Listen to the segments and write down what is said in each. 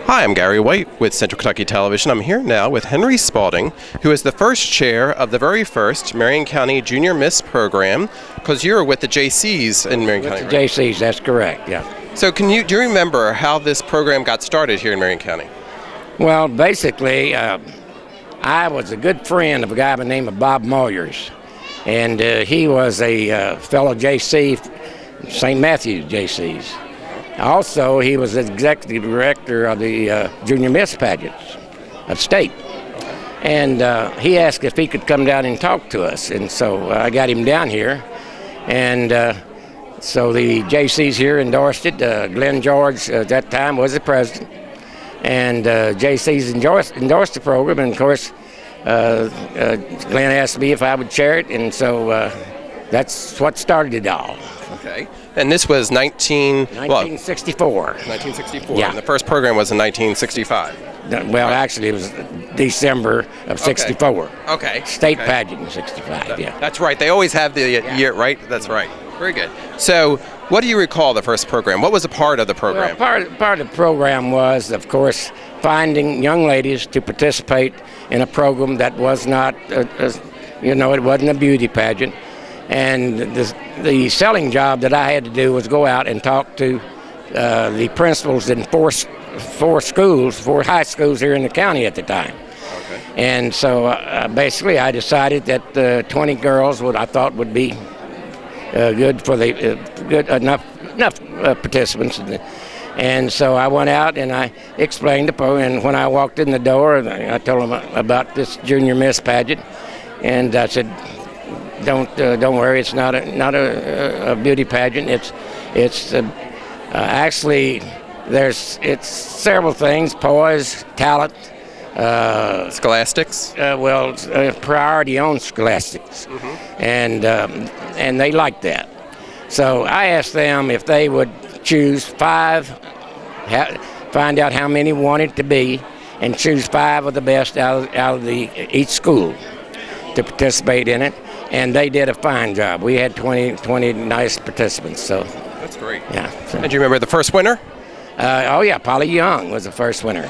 Hi, I'm Gary White with Central Kentucky Television. I'm here now with Henry Spalding, who is the first chair of the very first Marion County Junior Miss program, because you're with the JCs in Marion County, With the JCs, that's correct, yeah. So do you remember how this program got started here in Marion County? Well, basically, I was a good friend of a guy by the name of Bob Moyers, and he was a fellow JC, St. Matthew's JCs. Also, he was the executive director of the Junior Miss pageants of state. And he asked if he could come down and talk to us. And so I got him down here. And so the JCs here endorsed it. Glenn George at that time was the president. And JCs endorsed the program. And of course, Glenn asked me if I would chair it. And so that's what started it all. Okay. And this was 1964. 1964. Yeah. And the first program was in 1965. Well, actually, it was December of '64. Okay. State pageant in '65. Yeah. That's right. They always have the year, right? That's right. Very good. So, what do you recall the first program? What was a part of the program? Well, part of the program was, of course, finding young ladies to participate in a program that was not, it wasn't a beauty pageant. And the selling job that I had to do was go out and talk to the principals in four high schools here in the county at the time. Okay. And so basically I decided that 20 girls I thought would be good for enough participants. And so I went out and I explained the program. And when I walked in the door, I told them about this Junior Miss pageant, and I said, Don't worry. It's not a beauty pageant. It's actually it's several things: poise, talent, scholastics. Priority on scholastics, and they liked that. So I asked them if they would choose five, find out how many wanted to be, and choose five of the best out of each school to participate in it. And they did a fine job. We had 20 nice participants. So that's great. Yeah. So. And do you remember the first winner? Polly Young was the first winner.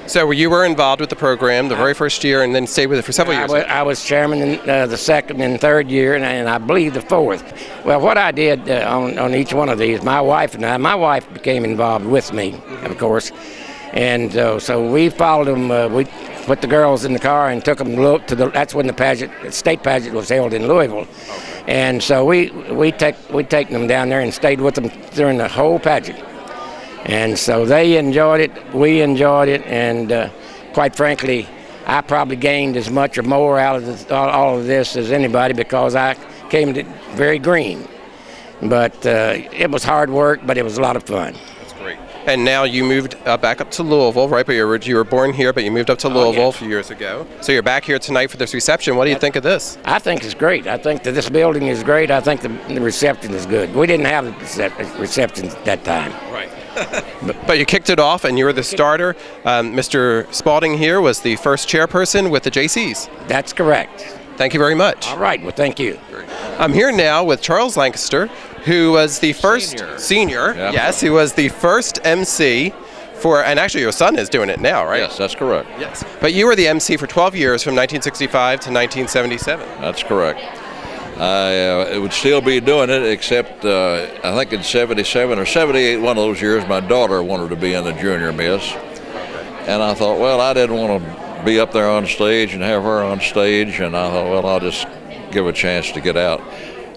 So you were involved with the program the very first year, and then stayed with it for several years. I was chairman in the second and third year, and I believe the fourth. Well, what I did on each one of these, my wife became involved with me, of course, and so we followed them. We put the girls in the car and took them that's when the state pageant was held in Louisville. Okay. And so we'd taken them down there and stayed with them during the whole pageant. And so they enjoyed it, we enjoyed it, and quite frankly, I probably gained as much or more out of all of this as anybody, because I came to very green. But it was hard work, but it was a lot of fun. And now you moved back up to Louisville, right? But you were born here, but you moved up to Louisville a few years ago. So you're back here tonight for this reception. What do you think of this? I think it's great. I think that this building is great. I think the reception is good. We didn't have the reception at that time. Right. But you kicked it off, and you were the starter. Mr. Spalding here was the first chairperson with the JCs. That's correct. Thank you very much. All right. Well, thank you. I'm here now with Charles Lancaster, who was the first senior. Yeah. Yes, he was the first MC and actually your son is doing it now, right? Yes, that's correct. Yes. But you were the MC for 12 years from 1965 to 1977. That's correct. I would still be doing it, except I think in 77 or 78, one of those years, my daughter wanted to be in the Junior Miss. And I thought, well, I didn't want to be up there on stage and have her on stage, and I thought, well, I'll just give a chance to get out.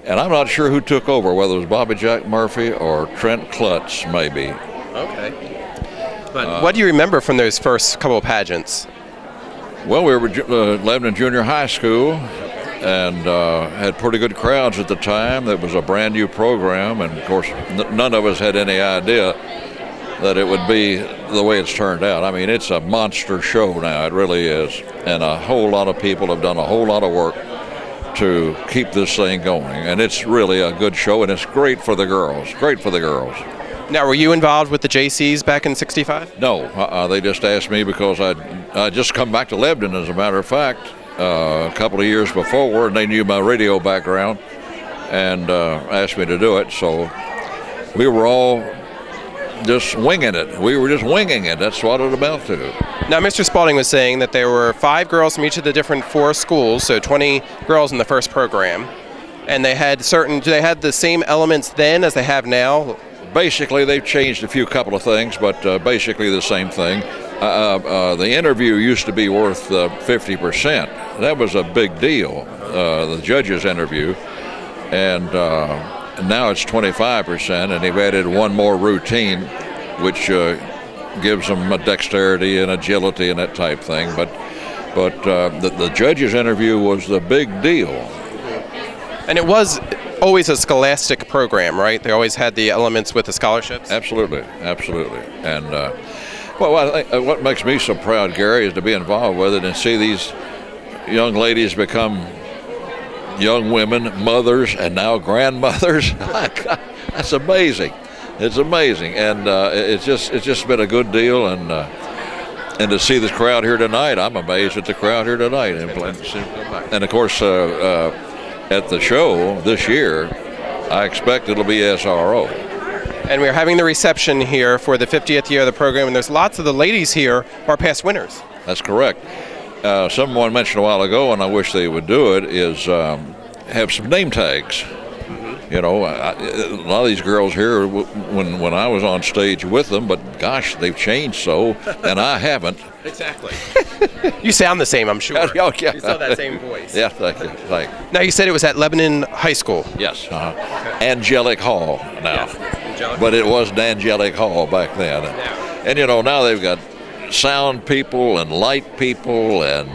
And I'm not sure who took over, whether it was Bobby Jack Murphy or Trent Klutz, maybe. Okay. But what do you remember from those first couple of pageants? Well, we were Lebanon Junior High School, and had pretty good crowds at the time. That was a brand new program, and of course none of us had any idea that it would be the way it's turned out. I mean, it's a monster show now, it really is, and a whole lot of people have done a whole lot of work to keep this thing going, and it's really a good show, and it's great for the girls. Now, were you involved with the JCs back in '65? No, they just asked me because I just come back to Lebanon, as a matter of fact, a couple of years before, and they knew my radio background and asked me to do it. So we were all just winging it. We were just winging it. That's what it amounted to. Now, Mr. Spalding was saying that there were 5 girls from each of the different 4 schools, so 20 girls in the first program, and they had the same elements then as they have now? Basically, they've changed a couple of things, but basically the same thing. The interview used to be worth 50%. That was a big deal, the judge's interview, and now it's 25%, and they've added one more routine, which gives them a dexterity and agility and that type thing. But the judge's interview was the big deal. And it was always a scholastic program, right? They always had the elements with the scholarships? Absolutely. And what makes me so proud, Gary, is to be involved with it and see these young ladies become young women, mothers, and now grandmothers. That's amazing. It's amazing, and it's just been a good deal. And to see this crowd here tonight, I'm amazed at the crowd here tonight. And of course, at the show this year, I expect it'll be SRO. And we're having the reception here for the 50th year of the program, and there's lots of the ladies here who are past winners. That's correct. Someone mentioned a while ago, and I wish they would do it, is have some name tags. You know, a lot of these girls here, when I was on stage with them, but gosh, they've changed so, and I haven't. Exactly. You sound the same, I'm sure. Oh, yeah. You still have that same voice. Yeah, thank you. Now, you said it was at Lebanon High School. Yes. Angelic Hall now. Yes. But it wasn't Angelic Hall back then. And, you know, now they've got sound people and light people, and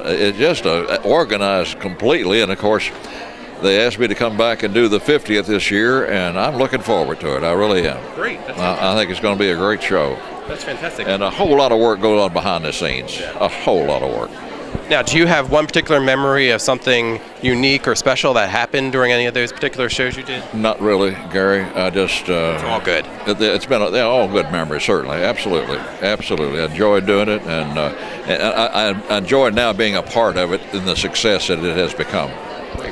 it's just organized completely. And, of course, they asked me to come back and do the 50th this year, and I'm looking forward to it. I really am. Great. I think it's going to be a great show. That's fantastic. And a whole lot of work goes on behind the scenes. A whole lot of work. Now, do you have one particular memory of something unique or special that happened during any of those particular shows you did? Not really, Gary. I just... it's all good. It's been they're all good memories, certainly. Absolutely. I enjoyed doing it, and I enjoy now being a part of it and the success that it has become.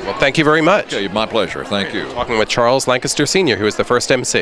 Well, thank you very much. Okay, my pleasure. Thank you. Talking with Charles Lancaster Sr., who is the first MC.